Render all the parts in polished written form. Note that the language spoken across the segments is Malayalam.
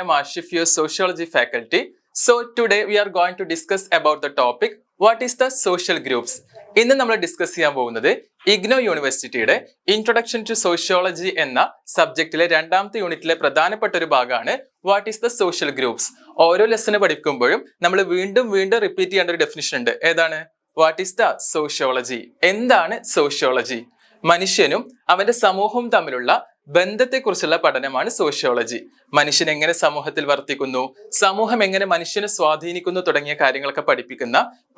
am Ashif, your sociology faculty. So today we are going to discuss about the topic what is the social groups. ഇന്ന് നമ്മൾ ഡിസ്കസ് ചെയ്യാൻ പോകുന്നത് ഇഗ്നോ യൂണിവേഴ്സിറ്റിയുടെ ഇൻട്രൊഡക്ഷൻ ടു സോഷ്യോളജി എന്ന സബ്ജക്റ്റിലെ രണ്ടാമത്തെ യൂണിറ്റിലെ പ്രധാനപ്പെട്ട ഒരു ഭാഗമാണ് what is the social groups. ഓരോ ലെസണ് പഠിക്കുമ്പോഴും നമ്മൾ വീണ്ടും റിപ്പീറ്റ് ചെയ്യേണ്ട ഒരു ഡെഫിനിഷൻ ഉണ്ട്. ഏതാണ്? What is the sociology. എന്താണ് സോഷ്യോളജി? മനുഷ്യനും അവന്റെ സമൂഹവും തമ്മിലുള്ള ബന്ധത്തെക്കുറിച്ചുള്ള പഠനമാണ് സോഷ്യോളജി. മനുഷ്യൻ എങ്ങനെ സമൂഹത്തിൽ വർത്തിക്കുന്നു, സമൂഹം എങ്ങനെ മനുഷ്യനെ സ്വാധീനിക്കുന്നു തുടങ്ങിയ കാര്യങ്ങളൊക്കെ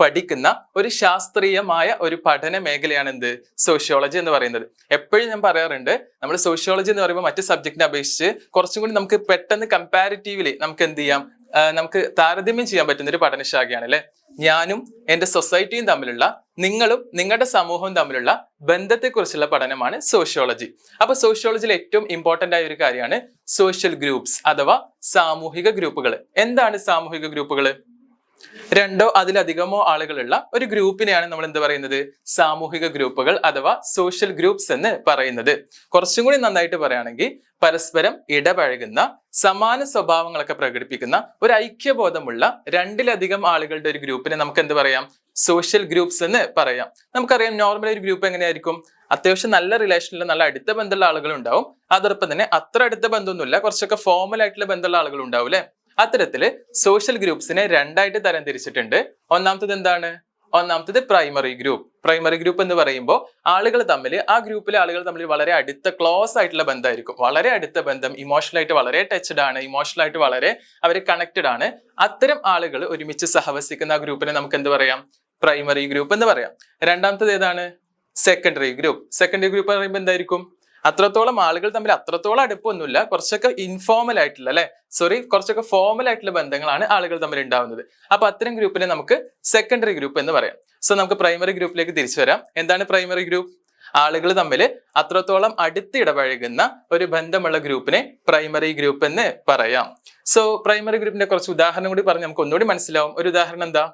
പഠിക്കുന്ന ഒരു ശാസ്ത്രീയമായ ഒരു പഠന മേഖലയാണ് എന്ത്? സോഷ്യോളജി എന്ന് പറയുന്നത്. എപ്പോഴും ഞാൻ പറയാറുണ്ട്, നമ്മൾ സോഷ്യോളജി എന്ന് പറയുമ്പോൾ മറ്റു സബ്ജക്റ്റിനെ അപേക്ഷിച്ച് കുറച്ചും കൂടി നമുക്ക് പെട്ടെന്ന് കമ്പാരിറ്റീവ്ലി നമുക്ക് എന്ത് ചെയ്യാം, നമുക്ക് താരതമ്യം ചെയ്യാൻ പറ്റുന്ന ഒരു പഠനശാഖയാണ് അല്ലെ. ഞാനും എന്റെ സൊസൈറ്റിയും തമ്മിലുള്ള, നിങ്ങളും നിങ്ങളുടെ സമൂഹവും തമ്മിലുള്ള ബന്ധത്തെക്കുറിച്ചുള്ള പഠനമാണ് സോഷ്യോളജി. അപ്പൊ സോഷ്യോളജിയിൽ ഏറ്റവും ഇമ്പോർട്ടന്റ് ആയ ഒരു കാര്യമാണ് സോഷ്യൽ ഗ്രൂപ്പ്സ് അഥവാ സാമൂഹിക ഗ്രൂപ്പുകൾ. എന്താണ് സാമൂഹിക ഗ്രൂപ്പുകൾ? രണ്ടോ അതിലധികമോ ആളുകളുള്ള ഒരു ഗ്രൂപ്പിനെയാണ് നമ്മൾ എന്ത് പറയുന്നത്? സാമൂഹിക ഗ്രൂപ്പുകൾ അഥവാ സോഷ്യൽ ഗ്രൂപ്പ്സ് എന്ന് പറയുന്നത്. കുറച്ചും കൂടി നന്നായിട്ട് പറയുകയാണെങ്കിൽ പരസ്പരം ഇടപഴകുന്ന, സമാന സ്വഭാവങ്ങളൊക്കെ പ്രകടിപ്പിക്കുന്ന, ഒരു ഐക്യബോധമുള്ള രണ്ടിലധികം ആളുകളുടെ ഒരു ഗ്രൂപ്പിനെ നമുക്ക് എന്ത് പറയാം? സോഷ്യൽ ഗ്രൂപ്പ്സ് എന്ന് പറയാം. നമുക്കറിയാം നോർമൽ ഒരു ഗ്രൂപ്പ് എങ്ങനെയായിരിക്കും? അത്യാവശ്യം നല്ല റിലേഷനിൽ നല്ല അടുത്ത ബന്ധമുള്ള ആളുകൾ ഉണ്ടാവും. അതോടൊപ്പം തന്നെ അത്ര അടുത്ത ബന്ധമൊന്നുമില്ല, കുറച്ചൊക്കെ ഫോർമൽ ആയിട്ടുള്ള ബന്ധമുള്ള ആളുകൾ ഉണ്ടാവും അല്ലെ. അത്തരത്തില് സോഷ്യൽ ഗ്രൂപ്പ്സിനെ രണ്ടായിട്ട് തരം തിരിച്ചിട്ടുണ്ട്. ഒന്നാമത്തത് എന്താണ്? ഒന്നാമത്തത് പ്രൈമറി ഗ്രൂപ്പ്. പ്രൈമറി ഗ്രൂപ്പ് എന്ന് പറയുമ്പോൾ ആളുകൾ തമ്മിൽ, ആ ഗ്രൂപ്പിലെ ആളുകൾ തമ്മിൽ വളരെ അടുത്ത ക്ലോസ് ആയിട്ടുള്ള ബന്ധമായിരിക്കും. വളരെ അടുത്ത ബന്ധം, ഇമോഷണലായിട്ട് വളരെ ടച്ച്ഡ് ആണ്, ഇമോഷണലായിട്ട് വളരെ അവർ കണക്റ്റഡ് ആണ്. അത്തരം ആളുകൾ ഒരുമിച്ച് സഹവസിക്കുന്ന ആ ഗ്രൂപ്പിനെ നമുക്ക് എന്ത് പറയാം? പ്രൈമറി ഗ്രൂപ്പ് എന്ന് പറയാം. രണ്ടാമത്തത് ഏതാണ്? Secondary group. സെക്കൻഡറി ഗ്രൂപ്പ് പറയുമ്പോൾ എന്തായിരിക്കും? അത്രത്തോളം ആളുകൾ തമ്മിൽ അത്രത്തോളം അടുപ്പമൊന്നുമില്ല, കുറച്ചൊക്കെ ഇൻഫോർമൽ ആയിട്ടുള്ള കുറച്ചൊക്കെ ഫോർമൽ ആയിട്ടുള്ള ബന്ധങ്ങളാണ് ആളുകൾ തമ്മിൽ ഉണ്ടാവുന്നത്. അപ്പൊ അത്തരം ഗ്രൂപ്പിനെ നമുക്ക് സെക്കൻഡറി ഗ്രൂപ്പ് എന്ന് പറയാം. സോ നമുക്ക് പ്രൈമറി ഗ്രൂപ്പിലേക്ക് തിരിച്ചു വരാം. എന്താണ് പ്രൈമറി ഗ്രൂപ്പ്? ആളുകൾ തമ്മിൽ അത്രത്തോളം അടുത്ത് ഇടപഴകുന്ന ഒരു ബന്ധമുള്ള ഗ്രൂപ്പിനെ പ്രൈമറി ഗ്രൂപ്പ് എന്ന് പറയാം. സോ പ്രൈമറി ഗ്രൂപ്പിന്റെ കുറച്ച് ഉദാഹരണം കൂടി പറഞ്ഞ് നമുക്ക് ഒന്നുകൂടി മനസ്സിലാവും. ഒരു ഉദാഹരണം എന്താ?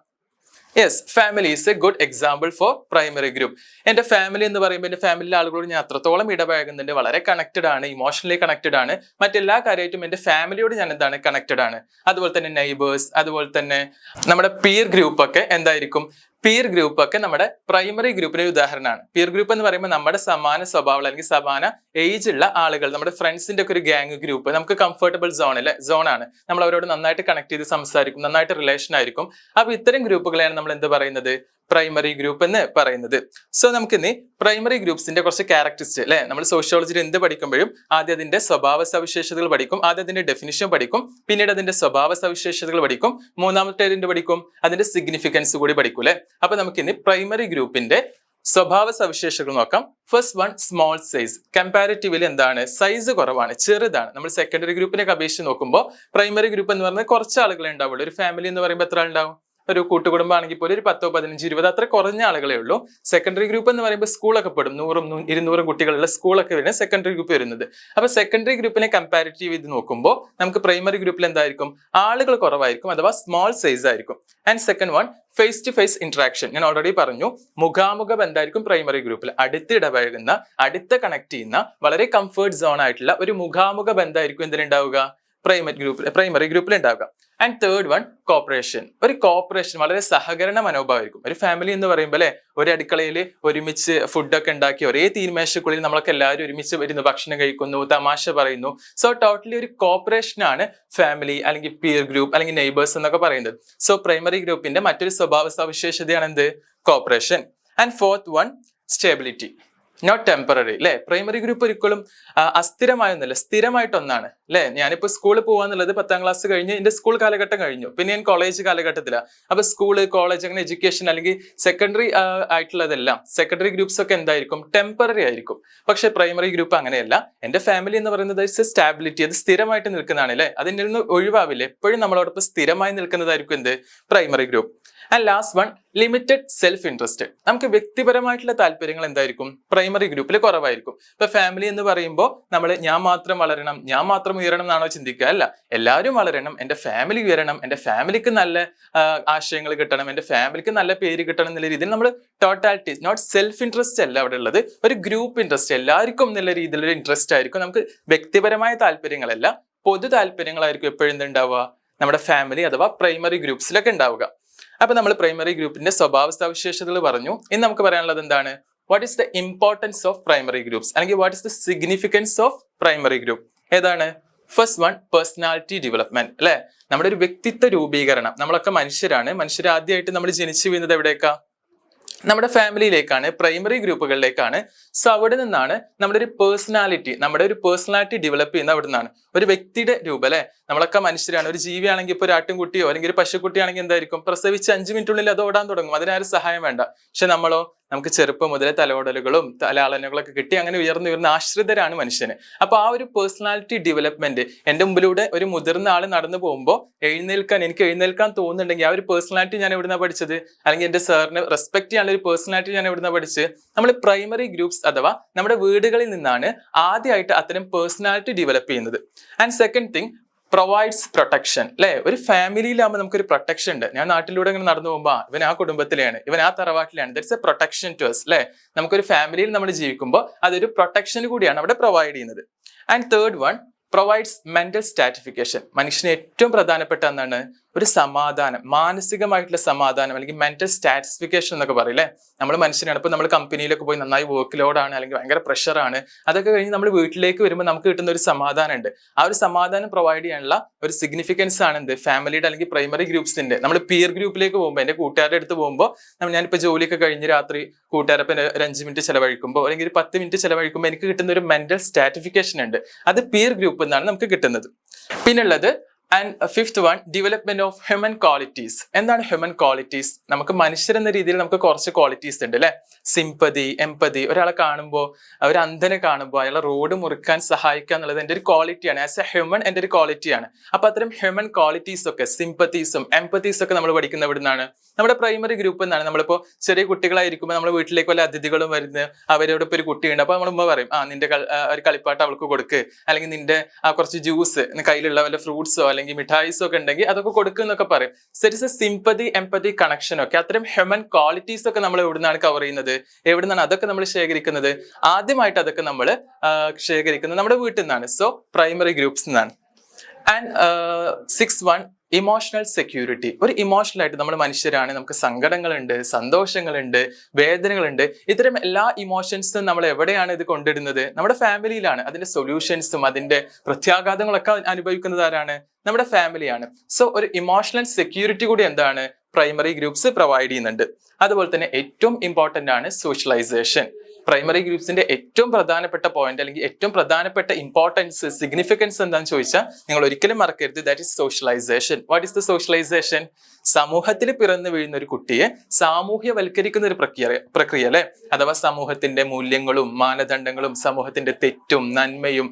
Yes, family is A good example for primary group. എന്റെ ഫാമിലി എന്ന് പറയുമ്പോൾ എന്റെ ഫാമിലിയിലെ ആളുകളോട് ഞാൻ അത്രത്തോളം ഇടപഴകുന്നുണ്ട്, വളരെ കണക്റ്റഡ് ആണ്, ഇമോഷണലി കണക്റ്റഡ് ആണ്. മറ്റെല്ലാ കാര്യമായിട്ടും എന്റെ ഫാമിലിയോട് ഞാൻ എന്താണ്? കണക്റ്റഡ് ആണ്. അതുപോലെ തന്നെ നെയ്ബേഴ്സ്, അതുപോലെ തന്നെ നമ്മുടെ പിയർ ഗ്രൂപ്പ് ഒക്കെ എന്തായിരിക്കും? പിയർ ഗ്രൂപ്പ് ഒക്കെ നമ്മുടെ പ്രൈമറി ഗ്രൂപ്പിന്റെ ഉദാഹരണമാണ്. പിയർ ഗ്രൂപ്പ് എന്ന് പറയുമ്പോൾ നമ്മുടെ സമാന സ്വഭാവം അല്ലെങ്കിൽ സമാന ഏജ് ഉള്ള ആളുകൾ, നമ്മുടെ ഫ്രണ്ട്സിന്റെ ഒക്കെ ഒരു ഗ്യാങ് ഗ്രൂപ്പ്, നമുക്ക് കംഫർട്ടബിൾ സോണാണ്. നമ്മൾ അവരോട് നന്നായിട്ട് കണക്ട് ചെയ്ത് സംസാരിക്കും, നന്നായിട്ട് റിലേഷൻ ആയിരിക്കും. അപ്പൊ ഇത്തരം ഗ്രൂപ്പുകളെയാണ് നമ്മൾ എന്ത് പറയുന്നത്? പ്രൈമറി ഗ്രൂപ്പ് എന്ന് പറയുന്നത്. സോ നമുക്കിന്ന് പ്രൈമറി ഗ്രൂപ്പ്സിന്റെ കുറച്ച് ക്യാരക്ടറിസ്റ്റിക്സ് അല്ലെ, നമ്മൾ സോഷ്യോളജിയിൽ എന്ത് പഠിക്കുമ്പോഴും ആദ്യം അതിന്റെ സ്വഭാവ സവിശേഷതകൾ പഠിക്കും, ആദ്യം അതിന്റെ ഡെഫിനിഷൻ പഠിക്കും, പിന്നീട് അതിന്റെ സ്വഭാവ സവിശേഷതകൾ പഠിക്കും, മൂന്നാമത്തെ അതിന്റെ പഠിക്കും അതിന്റെ സിഗ്നിഫിക്കൻസ് കൂടി പഠിക്കും അല്ലെ. അപ്പൊ നമുക്കിന്ന് പ്രൈമറി ഗ്രൂപ്പിന്റെ സ്വഭാവ സവിശേഷതകൾ നോക്കാം. First one, small size. Comparatively എന്താണ്? സൈസ് കുറവാണ്, ചെറുതാണ്. നമ്മൾ സെക്കൻഡറി ഗ്രൂപ്പിനെ അപേക്ഷിച്ച് നോക്കുമ്പോൾ പ്രൈമറി ഗ്രൂപ്പ് എന്ന് പറഞ്ഞാൽ കുറച്ച് ആളുകളെ ഉണ്ടാവുള്ളൂ. ഒരു ഫാമിലി എന്ന് പറയുമ്പോൾ എത്ര ഉണ്ടാവും? ഒരു കൂട്ടുകുടുംബം ആണെങ്കിൽ പോലും ഒരു 10, 15, 20 അത്ര കുറഞ്ഞ ആളുകളെ ഉള്ളൂ. സെക്കൻഡറി ഗ്രൂപ്പ് എന്ന് പറയുമ്പോൾ സ്കൂളൊക്കെ പെടും, 100-200 കുട്ടികളുള്ള സ്കൂളൊക്കെ വരുന്നത് സെക്കൻഡറി ഗ്രൂപ്പ് വരുന്നത്. അപ്പൊ സെക്കൻഡറി ഗ്രൂപ്പിനെ കമ്പാരിറ്റീവ് ചെയ്ത് നോക്കുമ്പോൾ നമുക്ക് പ്രൈമറി ഗ്രൂപ്പിൽ എന്തായിരിക്കും? ആളുകൾ കുറവായിരിക്കും അഥവാ സ്മോൾ സൈസ് ആയിരിക്കും. And second one, face to face interaction. ഞാൻ ഓൾറെഡി പറഞ്ഞു, മുഖാമുഖ ബന്ധമായിരിക്കും പ്രൈമറി ഗ്രൂപ്പിൽ. അടുത്ത് ഇടപഴകുന്ന, അടുത്ത് കണക്ട് ചെയ്യുന്ന, വളരെ കംഫർട്ട് സോൺ ആയിട്ടുള്ള ഒരു മുഖാമുഖ ബന്ധമായിരിക്കും എന്തിനുണ്ടാവുക? പ്രൈമറി ഗ്രൂപ്പിൽ ഉണ്ടാവുക. And third one, corporation. ഒരു കോപ്പറേഷൻ, വളരെ സഹകരണ മനോഭാവമായിരിക്കും. ഒരു ഫാമിലി എന്ന് പറയുമ്പോൾ അല്ലെ, ഒരു അടുക്കളയിൽ ഒരുമിച്ച് ഫുഡൊക്കെ ഉണ്ടാക്കി ഒരേ തീരുമേശക്കുള്ളിൽ നമ്മളൊക്കെ എല്ലാവരും ഒരുമിച്ച് വരുന്നു, ഭക്ഷണം കഴിക്കുന്നു, തമാശ പറയുന്നു. സോ ടോട്ടലി ഒരു കോപ്പറേഷൻ ആണ് ഫാമിലി അല്ലെങ്കിൽ പിയർ ഗ്രൂപ്പ് അല്ലെങ്കിൽ നെയ്ബേഴ്സ് എന്നൊക്കെ പറയുന്നത്. സോ പ്രൈമറി ഗ്രൂപ്പിന്റെ മറ്റൊരു സ്വഭാവ സവിശേഷതയാണ് എന്ത്? Cooperation. And fourth one, stability, not temporary അല്ലെ. പ്രൈമറി ഗ്രൂപ്പ് ഒരിക്കലും അസ്ഥിരമായൊന്നല്ല, സ്ഥിരമായിട്ടൊന്നാണ് അല്ലെ. ഞാനിപ്പോ സ്കൂളിൽ പോവാന്നുള്ളത് 10ാം ക്ലാസ് കഴിഞ്ഞ് എന്റെ സ്കൂൾ കാലഘട്ടം കഴിഞ്ഞു, പിന്നെ ഞാൻ കോളേജ് കാലഘട്ടത്തിലാണ്. അപ്പൊ സ്കൂള്, കോളേജ്, അങ്ങനെ എഡ്യൂക്കേഷൻ അല്ലെങ്കിൽ സെക്കൻഡറി ആയിട്ടുള്ളതെല്ലാം, സെക്കൻഡറി ഗ്രൂപ്പ്സ് ഒക്കെ എന്തായിരിക്കും? ടെമ്പററി ആയിരിക്കും. പക്ഷെ പ്രൈമറി ഗ്രൂപ്പ് അങ്ങനെയല്ല. എന്റെ ഫാമിലി എന്ന് പറയുന്നത് സ്റ്റാബിലിറ്റി, അത് സ്ഥിരമായിട്ട് നിൽക്കുന്നതാണ് അല്ലെ. അതിൻ്റെ ഒന്നും ഒഴിവാവില്ല, എപ്പോഴും നമ്മളോടൊപ്പം സ്ഥിരമായി നിൽക്കുന്നതായിരിക്കും എന്ത്? Primary group. And last one, limited self interest. നമുക്ക് വ്യക്തിപരമായിട്ടുള്ള താല്പര്യങ്ങൾ എന്തായിരിക്കും? പ്രൈമറി ഗ്രൂപ്പിൽ കുറവായിരിക്കും. ഇപ്പൊ ഫാമിലി എന്ന് പറയുമ്പോൾ നമ്മൾ ഞാൻ മാത്രം വളരണം, ഞാൻ മാത്രം ഉയരണം എന്നാണോ ചിന്തിക്കുക? അല്ല, എല്ലാവരും വളരണം, എന്റെ ഫാമിലി ഉയരണം, എന്റെ ഫാമിലിക്ക് നല്ല ആശയങ്ങൾ കിട്ടണം, എന്റെ ഫാമിലിക്ക് നല്ല പേര് കിട്ടണം എന്നുള്ള രീതിയിൽ നമ്മൾ ടോട്ടാലിറ്റി, നോട്ട് സെൽഫ് ഇൻട്രസ്റ്റ് അല്ല അവിടെ ഉള്ളത്, ഒരു ഗ്രൂപ്പ് ഇൻട്രസ്റ്റ്, എല്ലാവർക്കും എന്നുള്ള രീതിയിലൊരു ഇൻട്രസ്റ്റ് ആയിരിക്കും. നമുക്ക് വ്യക്തിപരമായ താല്പര്യങ്ങളല്ല, പൊതു താല്പര്യങ്ങളായിരിക്കും എപ്പോഴും എന്തുണ്ടാവുക, നമ്മുടെ ഫാമിലി അഥവാ പ്രൈമറി ഗ്രൂപ്പ്സിലൊക്കെ ഉണ്ടാവുക. അപ്പൊ നമ്മൾ പ്രൈമറി ഗ്രൂപ്പിന്റെ സ്വഭാവ സവിശേഷതകൾ പറഞ്ഞു. ഇനി നമുക്ക് പറയാനുള്ളത് എന്താണ്, what is the importance of primary groups, അല്ലെങ്കിൽ what is the significance of primary group. ഏതാണ്? ഫസ്റ്റ് വൺ, പേഴ്സണാലിറ്റി ഡെവലപ്മെന്റ്, അല്ലെ? നമ്മുടെ ഒരു വ്യക്തിത്വ രൂപീകരണം. നമ്മളൊക്കെ മനുഷ്യരാണ്. മനുഷ്യർ ആദ്യമായിട്ട് നമ്മൾ ജനിച്ചു വീഴുന്നത് എവിടേക്കാ? നമ്മുടെ ഫാമിലിയിലേക്കാണ്, പ്രൈമറി ഗ്രൂപ്പുകളിലേക്കാണ്. സോ അവിടെ നിന്നാണ് നമ്മുടെ ഒരു പേഴ്സണാലിറ്റി ഡെവലപ്പ് ചെയ്യുന്ന അവിടെ നിന്നാണ്. ഒരു വ്യക്തിയുടെ രൂപം, അല്ലെ? നമ്മളൊക്കെ മനുഷ്യരാണ്. ഒരു ജീവിയാണെങ്കിൽ ഇപ്പോൾ ഒരു ആട്ടിൻകുട്ടിയോ അല്ലെങ്കിൽ ഒരു പശുക്കുട്ടിയാണെങ്കിൽ എന്തായിരിക്കും, പ്രസവിച്ച് 5 മിനിറ്റുള്ളിൽ അത് ഓടാൻ തുടങ്ങും, അതിനാരും സഹായം വേണ്ട. പക്ഷെ നമ്മളോ, നമുക്ക് ചെറുപ്പം മുതലേ തലോടലുകളും തലാളനകളൊക്കെ കിട്ടി അങ്ങനെ ഉയർന്ന് ആശ്രിതരാണ് മനുഷ്യന്. അപ്പൊ ആ ഒരു പേഴ്സണാലിറ്റി ഡെവലപ്മെന്റ്, എന്റെ മുമ്പിലൂടെ ഒരു മുതിർന്ന ആൾ നടന്നു പോകുമ്പോൾ എനിക്ക് എഴുന്നേൽക്കാൻ തോന്നുന്നുണ്ടെങ്കിൽ ആ ഒരു പേഴ്സണാലിറ്റി ഞാൻ എവിടുന്നാ പഠിച്ചത്, അല്ലെങ്കിൽ എന്റെ സാറിന് റെസ്പെക്ട് ചെയ്യാനുള്ള ഒരു പേഴ്സണാലിറ്റി ഞാൻ എവിടുന്നാ പഠിച്ചത്? നമ്മൾ പ്രൈമറി ഗ്രൂപ്പ്സ് അഥവാ നമ്മുടെ വീടുകളിൽ നിന്നാണ് ആദ്യമായിട്ട് അത്തരം പേഴ്സണാലിറ്റി ഡെവലപ്പ് ചെയ്യുന്നത്. And second thing, provides protection, അല്ലെ? ഒരു ഫാമിലിയിലാകുമ്പോൾ നമുക്കൊരു പ്രൊട്ടക്ഷൻ ഉണ്ട്. ഞാൻ നാട്ടിലൂടെ ഇങ്ങനെ നടന്നു പോകുമ്പോൾ ഇവൻ ആ കുടുംബത്തിലാണ്, ഇവൻ ആ തറവാട്ടിലാണ്, that's a protection to us, അല്ലെ? നമുക്കൊരു ഫാമിലിയിൽ നമ്മൾ ജീവിക്കുമ്പോൾ അതൊരു പ്രൊട്ടക്ഷൻ കൂടിയാണ് അവിടെ പ്രൊവൈഡ് ചെയ്യുന്നത്. And third one, provides mental stratification. മനുഷ്യന് ഏറ്റവും പ്രധാനപ്പെട്ട എന്താണ്? ഒരു സമാധാനം, മാനസികമായിട്ടുള്ള സമാധാനം, അല്ലെങ്കിൽ മെന്റൽ സ്റ്റാറ്റിസ്ഫിക്കേഷൻ എന്നൊക്കെ പറയില്ലേ. നമ്മൾ മനുഷ്യനാണ്. ഇപ്പൊ നമ്മൾ കമ്പനിയിലൊക്കെ പോയി നന്നായി വർക്ക് ലോഡാണ്, അല്ലെങ്കിൽ ഭയങ്കര പ്രഷറാണ്, അതൊക്കെ കഴിഞ്ഞ് നമ്മൾ വീട്ടിലേക്ക് വരുമ്പോൾ നമുക്ക് കിട്ടുന്ന ഒരു സമാധാനം ഉണ്ട്. ആ ഒരു സമാധാനം പ്രൊവൈഡ് ചെയ്യാനുള്ള ഒരു സിഗ്നിഫിക്കൻസ് ആണ് എന്ത്, ഫാമിലിയുടെ അല്ലെങ്കിൽ പ്രൈമറി ഗ്രൂപ്പ്സിന്റെ. നമ്മൾ പിയർ ഗ്രൂപ്പിലേക്ക് പോകുമ്പോൾ, എന്റെ കൂട്ടുകാരുടെ അടുത്ത് പോകുമ്പോൾ, ഞാനിപ്പോ ജോലിയൊക്കെ കഴിഞ്ഞ് രാത്രി കൂട്ടുകാരൊപ്പം ഒരു 5 മിനിറ്റ് ചെലവഴിക്കുമ്പോൾ അല്ലെങ്കിൽ ഒരു 10 മിനിറ്റ് ചെലവഴിക്കുമ്പോൾ എനിക്ക് കിട്ടുന്ന ഒരു മെന്റൽ സ്റ്റാറ്റിഫിക്കേഷൻ ഉണ്ട്. അത് പിയർ ഗ്രൂപ്പ് എന്നാണ് നമുക്ക് കിട്ടുന്നത്. പിന്നുള്ളത് and fifth one, development of human qualities. എന്താണ് ഹ്യൂമൻ ക്വാളിറ്റീസ്? നമുക്ക് മനുഷ്യരെന്ന രീതിയിൽ നമുക്ക് കുറച്ച് ക്വാളിറ്റീസ് ഉണ്ട്, അല്ലെ? Sympathy, empathy. ഒരാളെ കാണുമ്പോൾ, ഒരു അന്ധനെ കാണുമ്പോൾ അയാളെ റോഡ് മുറിക്കാൻ സഹായിക്കുക എന്നുള്ളത് എൻ്റെ ഒരു ക്വാളിറ്റിയാണ്. ആസ് എ ഹ്യൂമൻ എൻ്റെ ഒരു ക്വാളിറ്റിയാണ്. അപ്പൊ അത്തരം ഹ്യൂമൻ ക്വാളിറ്റീസ് ഒക്കെ, സിമ്പത്തീസും എംപത്തീസും ഒക്കെ നമ്മൾ പഠിക്കുന്ന എവിടുന്നാണ്? നമ്മുടെ പ്രൈമറി ഗ്രൂപ്പ് എന്നാണ്. നമ്മളിപ്പോ ചെറിയ കുട്ടികളായിരിക്കുമ്പോൾ നമ്മൾ വീട്ടിലേക്ക് വല്ല അതിഥികളും വരുന്നത്, അവരോട് ഇപ്പൊ ഒരു കുട്ടിയുണ്ട്, അപ്പൊ നമ്മൾ ഉമ്മ പറയും, നിന്റെ ഒരു കളിപ്പാട്ട് അവൾക്ക് കൊടുക്ക്, അല്ലെങ്കിൽ നിന്റെ കുറച്ച് ജ്യൂസ്, കയ്യിലുള്ള വല്ല ഫ്രൂട്ട്സോ അല്ലെങ്കിൽ മിഠായിസോ ഒക്കെ ഉണ്ടെങ്കിൽ അതൊക്കെ കൊടുക്കും എന്നൊക്കെ പറയും. സെറ്റ് സിമ്പതി, എംപതി, കണക്ഷൻ ഒക്കെ, അത്തരം ഹ്യൂമൻ ക്വാളിറ്റീസ് ഒക്കെ നമ്മൾ എവിടുന്നാണ് കവർ ചെയ്യുന്നത്? എവിടുന്നാണ് അതൊക്കെ നമ്മൾ ശേഖരിക്കുന്നത്? ആദ്യമായിട്ട് അതൊക്കെ നമ്മൾ ശേഖരിക്കുന്നത് നമ്മുടെ വീട്ടിൽ നിന്നാണ്. സോ പ്രൈമറി ഗ്രൂപ്പ്സ് നിന്നാണ്. And 6 one, emotional security. ഒരു ഇമോഷണൽ ആയിട്ട് നമ്മൾ മനുഷ്യരാണ്, നമുക്ക് സങ്കടങ്ങളുണ്ട്, സന്തോഷങ്ങളുണ്ട്, വേദനകളുണ്ട്. ഇത്തരം എല്ലാ ഇമോഷൻസും നമ്മൾ എവിടെയാണ് ഇത് കൊണ്ടിടുന്നത്? നമ്മുടെ ഫാമിലിയിലാണ്. അതിന്റെ സൊല്യൂഷൻസും അതിന്റെ പ്രത്യാഘാതങ്ങളൊക്കെ അനുഭവിക്കുന്നത് ആരാണ്? നമ്മുടെ ഫാമിലിയാണ്. സോ ഒരു ഇമോഷണൽ സെക്യൂരിറ്റി കൂടി എന്താണ്, പ്രൈമറി ഗ്രൂപ്പ്സ് പ്രൊവൈഡ് ചെയ്യുന്നുണ്ട്. അതുപോലെ തന്നെ ഏറ്റവും ഇമ്പോർട്ടന്റ് ആണ് സോഷ്യലൈസേഷൻ. പ്രൈമറി ഗ്രൂപ്പ്സിന്റെ ഏറ്റവും പ്രധാനപ്പെട്ട പോയിന്റ്, അല്ലെങ്കിൽ ഏറ്റവും പ്രധാനപ്പെട്ട ഇമ്പോർട്ടൻസ്, സിഗ്നിഫിക്കൻസ് എന്താണെന്ന് ചോദിച്ചാൽ നിങ്ങൾ ഒരിക്കലും മറക്കരുത്, that is socialization. What is the socialization? സമൂഹത്തിൽ പിറന്നു വീഴുന്ന ഒരു കുട്ടിയെ സാമൂഹ്യവൽക്കരിക്കുന്ന ഒരു പ്രക്രിയ, അല്ലെ? അഥവാ സമൂഹത്തിന്റെ മൂല്യങ്ങളും മാനദണ്ഡങ്ങളും സമൂഹത്തിന്റെ തെറ്റും നന്മയും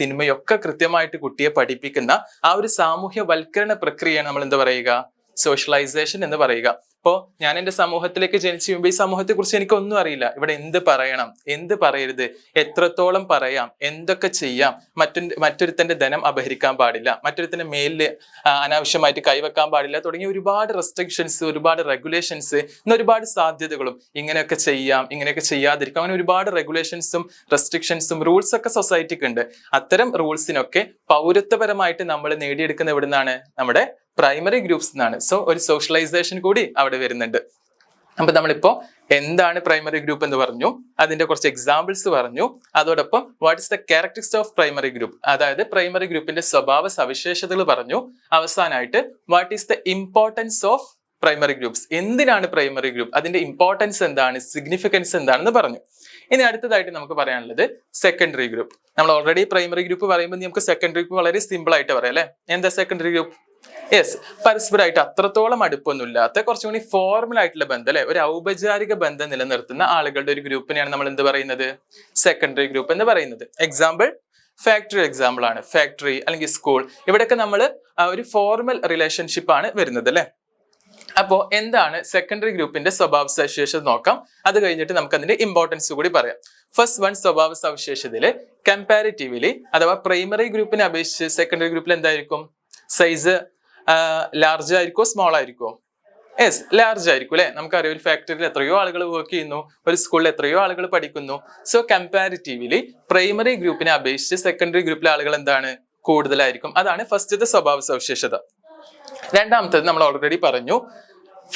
തിന്മയും ഒക്കെ കൃത്യമായിട്ട് കുട്ടിയെ പഠിപ്പിക്കുന്ന ആ ഒരു സാമൂഹ്യവൽക്കരണ പ്രക്രിയയാണ് നമ്മൾ എന്താ പറയുക? സോഷ്യലൈസേഷൻ എന്ന് പറയുക. ഇപ്പോ ഞാൻ എന്റെ സമൂഹത്തിലേക്ക് ജനിച്ചു കഴിയുമ്പോൾ ഈ സമൂഹത്തെ കുറിച്ച് എനിക്കൊന്നും അറിയില്ല. ഇവിടെ എന്ത് പറയണം, എന്ത് പറയരുത്, എത്രത്തോളം പറയാം, എന്തൊക്കെ ചെയ്യാം, മറ്റൊരുത്തന്റെ ധനം അപഹരിക്കാൻ പാടില്ല, മറ്റൊരുത്തന്റെ മേലില് അനാവശ്യമായിട്ട് കൈവെക്കാൻ പാടില്ല, തുടങ്ങിയ ഒരുപാട് റെസ്ട്രിക്ഷൻസ്, ഒരുപാട് റെഗുലേഷൻസ്, ഇന്ന് ഒരുപാട് സാധ്യതകളും, ഇങ്ങനെയൊക്കെ ചെയ്യാം, ഇങ്ങനെയൊക്കെ ചെയ്യാതിരിക്കാം, അങ്ങനെ ഒരുപാട് റെഗുലേഷൻസും റെസ്ട്രിക്ഷൻസും റൂൾസ് ഒക്കെ സൊസൈറ്റിക്ക് ഉണ്ട്. അത്തരം റൂൾസിനൊക്കെ പൗരത്വപരമായിട്ട് നമ്മൾ നേടിയെടുക്കുന്ന എവിടുന്നാണ്? നമ്മുടെ പ്രൈമറി ഗ്രൂപ്പ്സ് എന്നാണ്. സോ ഒരു സോഷ്യലൈസേഷൻ കൂടി അവിടെ വരുന്നുണ്ട്. അപ്പൊ നമ്മളിപ്പോ എന്താണ് പ്രൈമറി ഗ്രൂപ്പ് എന്ന് പറഞ്ഞു, അതിന്റെ കുറച്ച് എക്സാമ്പിൾസ് പറഞ്ഞു, അതോടൊപ്പം what is the characteristics of primary group, അതായത് പ്രൈമറി ഗ്രൂപ്പിന്റെ സ്വഭാവ സവിശേഷതകൾ പറഞ്ഞു. അവസാനമായിട്ട് what is the importance of primary groups, എന്തിനാണ് പ്രൈമറി ഗ്രൂപ്പ്, അതിന്റെ ഇമ്പോർട്ടൻസ് എന്താണ്, സിഗ്നിഫിക്കൻസ് എന്താണെന്ന് പറഞ്ഞു. ഇനി അടുത്തതായിട്ട് നമുക്ക് പറയാനുള്ളത് സെക്കൻഡറി ഗ്രൂപ്പ്. നമ്മൾ ഓൾറെഡി പ്രൈമറി ഗ്രൂപ്പ് പറയുമ്പോൾ നമുക്ക് സെക്കൻഡറി ഗ്രൂപ്പ് വളരെ സിമ്പിൾ ആയിട്ട് പറയാം, അല്ലെ? എന്താ സെക്കൻഡറി ഗ്രൂപ്പ്? യെസ്, പരസ്പരമായിട്ട് അത്രത്തോളം അടുപ്പൊന്നുമില്ലാത്ത കുറച്ചും കൂടി ഫോർമൽ ആയിട്ടുള്ള ബന്ധം, അല്ലെ? ഒരു ഔപചാരിക ബന്ധം നിലനിർത്തുന്ന ആളുകളുടെ ഒരു ഗ്രൂപ്പിനെയാണ് നമ്മൾ എന്ത് പറയുന്നത്? സെക്കൻഡറി ഗ്രൂപ്പ് എന്ന് പറയുന്നത്. എക്സാമ്പിൾ ഫാക്ടറി എക്സാമ്പിൾ ആണ്. ഫാക്ടറി അല്ലെങ്കിൽ സ്കൂൾ, ഇവിടെയൊക്കെ നമ്മൾ ഒരു ഫോർമൽ റിലേഷൻഷിപ്പ് ആണ് വരുന്നത്, അല്ലെ? അപ്പോ എന്താണ് സെക്കൻഡറി ഗ്രൂപ്പിന്റെ സ്വഭാവ സവിശേഷത നോക്കാം. അത് കഴിഞ്ഞിട്ട് നമുക്ക് അതിന്റെ ഇമ്പോർട്ടൻസ് കൂടി പറയാം. ഫസ്റ്റ് വൺ, സ്വഭാവ സവിശേഷതയില് കമ്പാരിറ്റീവ്ലി അഥവാ പ്രൈമറി ഗ്രൂപ്പിനെ അപേക്ഷിച്ച് സെക്കൻഡറി ഗ്രൂപ്പിൽ എന്തായിരിക്കും? സൈസ് ലാർജ് ആയിരിക്കോ, സ്മോൾ ആയിരിക്കോ? യെസ്, ലാർജ് ആയിരിക്കും, അല്ലെ? നമുക്കറിയാം ഒരു ഫാക്ടറിയിൽ എത്രയോ ആളുകൾ വർക്ക് ചെയ്യുന്നു, ഒരു സ്കൂളിൽ എത്രയോ ആളുകൾ പഠിക്കുന്നു. സോ കമ്പാരിറ്റീവ്ലി പ്രൈമറി ഗ്രൂപ്പിനെ അപേക്ഷിച്ച് സെക്കൻഡറി ഗ്രൂപ്പിലെ ആളുകൾ എന്താണ്? കൂടുതലായിരിക്കും. അതാണ് ഫസ്റ്റത്തെ സ്വഭാവ സവിശേഷത. രണ്ടാമത്തത് നമ്മൾ ഓൾറെഡി പറഞ്ഞു,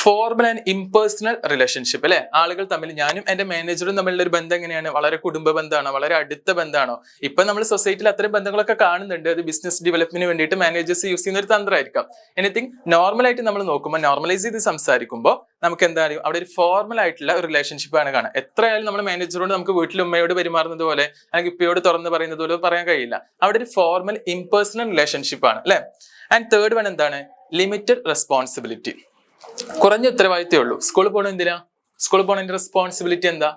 ഫോർമൽ ആൻഡ് ഇംപേഴ്സണൽ റിലേഷൻഷിപ്പ് അല്ലെ. ആളുകൾ തമ്മിൽ, ഞാനും എന്റെ മാനേജറും തമ്മിലുള്ള ഒരു ബന്ധം എങ്ങനെയാണ്? വളരെ കുടുംബ ബന്ധമാണോ, വളരെ അടുത്ത ബന്ധമാണോ? ഇപ്പൊ നമ്മൾ സൊസൈറ്റിയിൽ അത്തരം ബന്ധങ്ങളൊക്കെ കാണുന്നുണ്ട്. അത് ബിസിനസ് ഡെവലപ്മെന്റിന് വേണ്ടിയിട്ട് മാനേജേഴ്സ് യൂസ് ചെയ്യുന്ന ഒരു തന്ത്രമായിരിക്കാം. എനിത്തിങ് നോർമലായിട്ട് നമ്മൾ നോക്കുമ്പോൾ, നോർമലൈസ് ചെയ്ത് സംസാരിക്കുമ്പോൾ നമുക്ക് എന്താ അറിയും, അവിടെ ഒരു ഫോർമൽ ആയിട്ടുള്ള ഒരു റിലേഷൻഷിപ്പ് ആണ് കാണാം. എത്രയായാലും നമ്മുടെ മാനേജറോട് നമുക്ക് വീട്ടിൽ ഉമ്മയോട് പെരുമാറുന്നത് പോലെ അല്ലെങ്കിൽ ഇപ്പയോട് തുറന്ന് പറയുന്നത് പോലെ പറയാൻ കഴിയില്ല. അവിടെ ഒരു ഫോർമൽ ഇംപേഴ്സണൽ റിലേഷൻഷിപ്പ് ആണ് അല്ലെ. ആൻഡ് തേർഡ് വൺ എന്താണ്? Limited responsibility. കുറഞ്ഞ ഉത്തരവാദിത്തമേ ഉള്ളൂ. സ്കൂളിൽ പോകണം എന്തിനാ? സ്കൂളിൽ പോകണതിന്റെ റെസ്പോൺസിബിലിറ്റി എന്താ?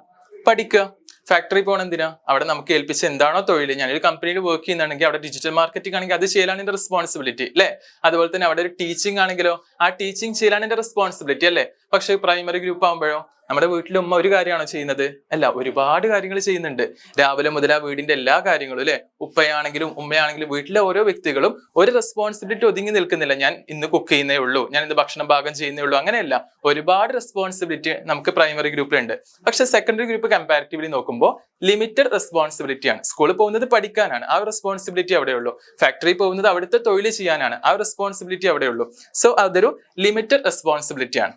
പഠിക്കുക. ഫാക്ടറി പോകണം എന്തിനാ? അവിടെ നമുക്ക് ഏൽപ്പിച്ച എന്താണോ തൊഴിൽ, ഞാനൊരു കമ്പനിയിൽ വർക്ക് ചെയ്യുന്നുണ്ടെങ്കിൽ അവിടെ ഡിജിറ്റൽ മാർക്കറ്റിംഗ് ആണെങ്കിൽ അത് ചെയ്യലാണ് എന്റെ റെസ്പോൺസിബിലിറ്റി അല്ലെ. അതുപോലെ തന്നെ അവിടെ ഒരു ടീച്ചിങ് ആണെങ്കിലോ ആ ടീച്ചിങ് ചെയ്യലാണ് എന്റെ റെസ്പോൺസിബിലിറ്റി അല്ലെ. പക്ഷെ പ്രൈമറി ഗ്രൂപ്പ് ആകുമ്പോഴോ നമ്മുടെ വീട്ടിലെ ഉമ്മ ഒരു കാര്യമാണോ ചെയ്യുന്നത്? അല്ല, ഒരുപാട് കാര്യങ്ങൾ ചെയ്യുന്നുണ്ട്. രാവിലെ മുതൽ ആ വീടിന്റെ എല്ലാ കാര്യങ്ങളും അല്ലെ. ഉപ്പയാണെങ്കിലും ഉമ്മയാണെങ്കിലും വീട്ടിലെ ഓരോ വ്യക്തികളും ഒരു റെസ്പോൺസിബിലിറ്റി ഒതുങ്ങി നിൽക്കുന്നില്ല. ഞാൻ ഇന്ന് കുക്ക് ചെയ്യുന്നേ ഉള്ളൂ, ഞാൻ ഇന്ന് ഭക്ഷണം പാകം ചെയ്യുന്നേ ഉള്ളൂ, അങ്ങനെയല്ല. ഒരുപാട് റെസ്പോൺസിബിലിറ്റി നമുക്ക് പ്രൈമറി ഗ്രൂപ്പിലുണ്ട്. പക്ഷെ സെക്കൻഡറി ഗ്രൂപ്പ് കമ്പാരിറ്റീവ്ലി നോക്കുമ്പോൾ ലിമിറ്റഡ് റെസ്പോൺസിബിലിറ്റി ആണ്. സ്കൂളിൽ പോകുന്നത് പഠിക്കാനാണ്, ആ റെസ്പോൺസിബിലിറ്റി അവിടെ ഉള്ളൂ. ഫാക്ടറി പോകുന്നത് അവിടുത്തെ തൊഴിൽ ചെയ്യാനാണ്, ആ റെസ്പോൺസിബിലിറ്റി അവിടെ ഉള്ളൂ. സോ അതൊരു ലിമിറ്റഡ് റെസ്പോൺസിബിലിറ്റി ആണ്.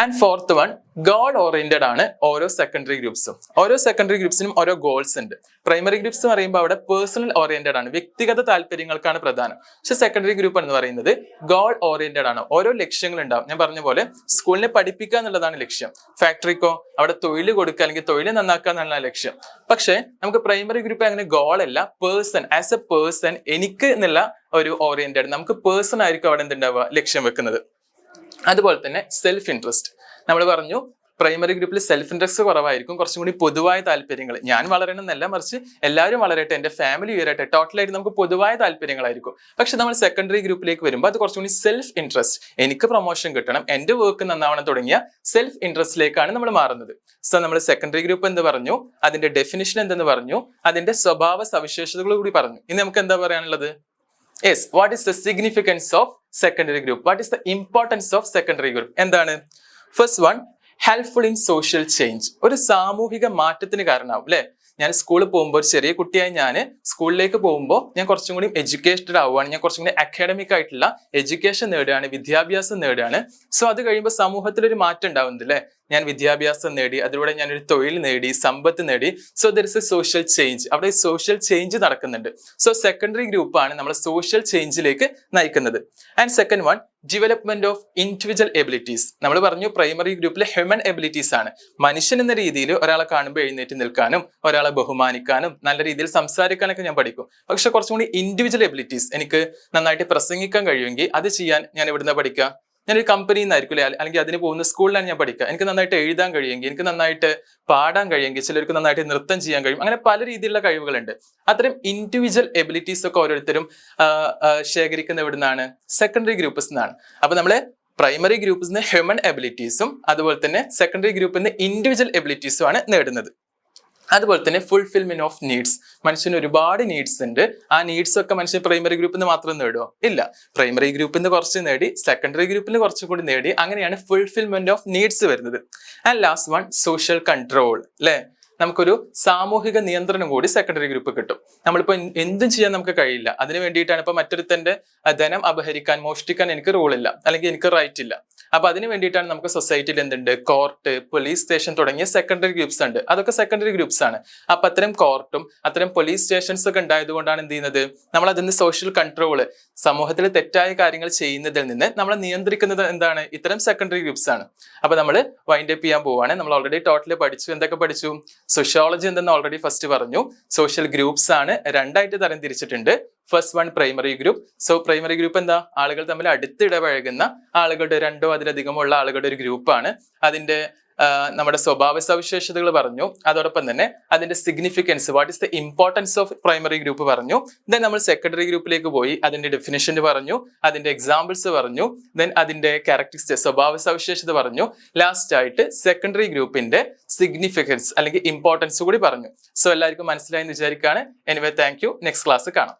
And fourth one, goal oriented ആണ് ഓരോ സെക്കൻഡറി ഗ്രൂപ്പ്സും. ഓരോ സെക്കൻഡറി ഗ്രൂപ്പ്സിനും ഓരോ ഗോൾസ് ഉണ്ട്. പ്രൈമറി ഗ്രൂപ്പ്സ് എന്ന് പറയുമ്പോൾ അവിടെ പേഴ്സണൽ ഓറിയന്റഡ് ആണ്, വ്യക്തിഗത താല്പര്യങ്ങൾക്കാണ് പ്രധാനം. പക്ഷെ സെക്കൻഡറി ഗ്രൂപ്പ് എന്ന് പറയുന്നത് ഗോൾ ഓറിയന്റഡ് ആണ്. ഓരോ ലക്ഷ്യങ്ങൾ ഉണ്ടാവും. ഞാൻ പറഞ്ഞ പോലെ സ്കൂളിനെ പഠിപ്പിക്കുക എന്നുള്ളതാണ് ലക്ഷ്യം. ഫാക്ടറിക്കോ അവിടെ തൊഴിൽ കൊടുക്കുക അല്ലെങ്കിൽ തൊഴിൽ നന്നാക്കുക എന്നുള്ള ലക്ഷ്യം. പക്ഷെ നമുക്ക് പ്രൈമറി ഗ്രൂപ്പ് അങ്ങനെ ഗോൾ അല്ല, പേഴ്സൺ ആസ് എ പേഴ്സൺ, എനിക്ക് എന്നുള്ള ഒരു ഓറിയന്റഡ്, നമുക്ക് പേഴ്സൺ ആയിരിക്കും അവിടെ എന്തുണ്ടാവുക, ലക്ഷ്യം വെക്കുന്നത്. അതുപോലെ തന്നെ സെൽഫ് ഇൻട്രസ്റ്റ്. നമ്മൾ പറഞ്ഞു പ്രൈമറി ഗ്രൂപ്പിൽ സെൽഫ് ഇൻട്രസ്റ്റ് കുറവായിരിക്കും, കുറച്ചും കൂടി പൊതുവായ താല്പര്യങ്ങൾ. ഞാൻ വളരണം എന്നല്ല, മറിച്ച് എല്ലാവരും വളരട്ടെ, എന്റെ ഫാമിലി ഉയരട്ടെ, ടോട്ടലായിട്ട് നമുക്ക് പൊതുവായ താല്പര്യങ്ങളായിരിക്കും. പക്ഷെ നമ്മൾ സെക്കൻഡറി ഗ്രൂപ്പിലേക്ക് വരുമ്പോൾ അത് കുറച്ചും കൂടി സെൽഫ് ഇൻട്രസ്റ്റ്, എനിക്ക് പ്രൊമോഷൻ കിട്ടണം, എന്റെ വർക്ക് നന്നാവണം തുടങ്ങിയ സെൽഫ് ഇൻട്രസ്റ്റിലേക്കാണ് നമ്മൾ മാറുന്നത്. സോ നമ്മൾ സെക്കൻഡറി ഗ്രൂപ്പ് എന്ന് പറഞ്ഞു, അതിന്റെ ഡെഫിനിഷൻ എന്തെന്ന് പറഞ്ഞു, അതിന്റെ സ്വഭാവ സവിശേഷതകൾ കൂടി പറഞ്ഞു. ഇനി നമുക്ക് എന്താ പറയാനുള്ളത്? Yes, what is the significance of secondary group? What is the importance of secondary group? എന്താണ്? First one, helpful in social change. ഒരു സാമൂഹിക മാറ്റത്തിന് കാരണമാവും അല്ലെ. ഞാൻ സ്കൂളിൽ പോകുമ്പോൾ, ഒരു ചെറിയ കുട്ടിയായി ഞാൻ സ്കൂളിലേക്ക് പോകുമ്പോൾ ഞാൻ കുറച്ചും കൂടി എഡ്യൂക്കേറ്റഡ് ആവുകയാണ്, ഞാൻ കുറച്ചും കൂടി അക്കാഡമിക് ആയിട്ടുള്ള എഡ്യൂക്കേഷൻ നേടുകയാണ്, വിദ്യാഭ്യാസം നേടുകയാണ്. സോ അത് കഴിയുമ്പോൾ സമൂഹത്തിലൊരു മാറ്റം ഉണ്ടാവുന്നുണ്ട് അല്ലെ. ഞാൻ വിദ്യാഭ്യാസം നേടി, അതിലൂടെ ഞാനൊരു തൊഴിൽ നേടി, സമ്പത്ത് നേടി. So there is A social change. അവിടെ സോഷ്യൽ ചേഞ്ച് നടക്കുന്നുണ്ട്. സോ സെക്കൻഡറി ഗ്രൂപ്പാണ് നമ്മളെ സോഷ്യൽ ചേഞ്ചിലേക്ക് നയിക്കുന്നത്. And second one, development of individual abilities. നമ്മൾ പറഞ്ഞു പ്രൈമറി ഗ്രൂപ്പിലെ ഹ്യൂമൻ എബിലിറ്റീസ് ആണ്. മനുഷ്യൻ എന്ന രീതിയിൽ ഒരാളെ കാണുമ്പോൾ എഴുന്നേറ്റ് നിൽക്കാനും ഒരാളെ ബഹുമാനിക്കാനും നല്ല രീതിയിൽ സംസാരിക്കാനൊക്കെ ഞാൻ പഠിക്കും. പക്ഷെ കുറച്ചും കൂടി ഇൻഡിവിജ്വൽ എബിലിറ്റീസ്, എനിക്ക് നന്നായിട്ട് പ്രസംഗിക്കാൻ കഴിയുമെങ്കിൽ അത് ചെയ്യാൻ ഞാൻ എവിടുന്ന പഠിക്കുക? ഞാനൊരു കമ്പനിയിൽ നിന്നായിരിക്കും അല്ലെ, അല്ലെങ്കിൽ അതിന് പോകുന്ന സ്കൂളിലാണ് ഞാൻ പഠിക്കുക. എനിക്ക് നന്നായിട്ട് എഴുതാൻ കഴിയുമെങ്കിൽ, എനിക്ക് നന്നായിട്ട് പാടാൻ കഴിയുമെങ്കിൽ, ചിലർക്ക് നന്നായിട്ട് നൃത്തം ചെയ്യാൻ കഴിയും. അങ്ങനെ പല രീതിയിലുള്ള കഴിവുകളുണ്ട്. അത്തരം ഇൻഡിവിജ്വൽ എബിലിറ്റീസ് ഒക്കെ ഓരോരുത്തരും ശേഖരിക്കുന്ന എവിടുന്നാണ്? സെക്കൻഡറി ഗ്രൂപ്പ്സ് നിന്നാണ്. അപ്പൊ നമ്മള് പ്രൈമറി ഗ്രൂപ്പ്സിൽ നിന്ന് ഹ്യൂമൻ എബിലിറ്റീസും അതുപോലെ തന്നെ സെക്കൻഡറി ഗ്രൂപ്പിൽ നിന്ന് ഇൻഡിവിജ്വൽ എബിലിറ്റീസും ആണ് നേടുന്നത്. അതുപോലെ തന്നെ ഫുൾഫിൽമെന്റ് ഓഫ് നീഡ്സ്. മനുഷ്യന് ഒരുപാട് നീഡ്സ് ഉണ്ട്. ആ നീഡ്സ് ഒക്കെ മനുഷ്യൻ പ്രൈമറി ഗ്രൂപ്പിൽ നിന്ന് മാത്രം നേടുമോ? ഇല്ല. പ്രൈമറി ഗ്രൂപ്പിൽ നിന്ന് കുറച്ച് നേടി, സെക്കൻഡറി ഗ്രൂപ്പിൽ നിന്ന് കുറച്ചും കൂടി നേടി, അങ്ങനെയാണ് ഫുൾഫിൽമെന്റ് ഓഫ് നീഡ്സ് വരുന്നത്. And last one, social control അല്ലെ. നമുക്കൊരു സാമൂഹിക നിയന്ത്രണം കൂടി സെക്കൻഡറി ഗ്രൂപ്പ് കിട്ടും. നമ്മളിപ്പോ എന്തും ചെയ്യാൻ നമുക്ക് കഴിയില്ല. അതിന് വേണ്ടിയിട്ടാണ് ഇപ്പൊ മറ്റൊരുത്തന്റെ ധനം അപഹരിക്കാൻ, മോഷ്ടിക്കാൻ എനിക്ക് റൂളില്ല, അല്ലെങ്കിൽ എനിക്ക് റൈറ്റ് ഇല്ല. അപ്പൊ അതിന് വേണ്ടിയിട്ടാണ് നമുക്ക് സൊസൈറ്റിയിൽ എന്തുണ്ട്? കോർട്ട്, പോലീസ് സ്റ്റേഷൻ തുടങ്ങിയ സെക്കൻഡറി ഗ്രൂപ്പ്സ് ഉണ്ട്. അതൊക്കെ സെക്കൻഡറി ഗ്രൂപ്പ്സ് ആണ്. അപ്പൊ അത്തരം കോർട്ടും അത്തരം പോലീസ് സ്റ്റേഷൻസ് ഒക്കെ ഉണ്ടായതുകൊണ്ടാണ് എന്ത് ചെയ്യുന്നത്? നമ്മൾ അതിന് സോഷ്യൽ കൺട്രോള്, സമൂഹത്തിൽ തെറ്റായ കാര്യങ്ങൾ ചെയ്യുന്നതിൽ നിന്ന് നമ്മളെ നിയന്ത്രിക്കുന്നത് എന്താണ്? ഇത്തരം സെക്കൻഡറി ഗ്രൂപ്പ്സ് ആണ്. അപ്പൊ നമ്മൾ വൈൻഡ് അപ്പ് ചെയ്യാൻ പോവാണ്. നമ്മൾ ഓൾറെഡി ടോട്ടല് പഠിച്ചു. എന്തൊക്കെ പഠിച്ചു? സോഷ്യോളജി എന്തെന്ന് ഓൾറെഡി ഫസ്റ്റ് പറഞ്ഞു. സോഷ്യൽ ഗ്രൂപ്പ്സ് ആണ്, രണ്ടായിട്ട് തരം തിരിച്ചിട്ടുണ്ട്. First one primary group. So primary group എന്താ? ആളുകൾ തമ്മിൽ അടുത്തിടപഴകുന്ന ആളുകളുടെ, രണ്ടോ അതിലധികമുള്ള ആളുകളുടെ ഒരു ഗ്രൂപ്പാണ്. അതിന്റെ നമ്മുടെ സ്വഭാവ സവിശേഷതകൾ പറഞ്ഞു. അതോടൊപ്പം തന്നെ അതിന്റെ significance, what is the importance of primary group പറഞ്ഞു. ദെൻ നമ്മൾ സെക്കൻഡറി ഗ്രൂപ്പിലേക്ക് പോയി, അതിന്റെ ഡെഫിനിഷൻ പറഞ്ഞു, അതിന്റെ എക്സാമ്പിൾസ് പറഞ്ഞു, ദെൻ അതിന്റെ ക്യാരക്ടറിസ്റ്റിക്സ്, സ്വഭാവ സവിശേഷത പറഞ്ഞു. ലാസ്റ്റ് ആയിട്ട് സെക്കൻഡറി ഗ്രൂപ്പിന്റെ സിഗ്നിഫിക്കൻസ് അല്ലെങ്കിൽ ഇമ്പോർട്ടൻസ് കൂടി പറഞ്ഞു. സോ എല്ലാവർക്കും മനസ്സിലായെന്ന് വിചാരിക്കുകയാണ്. Anyway thank you. Next class കാണാം.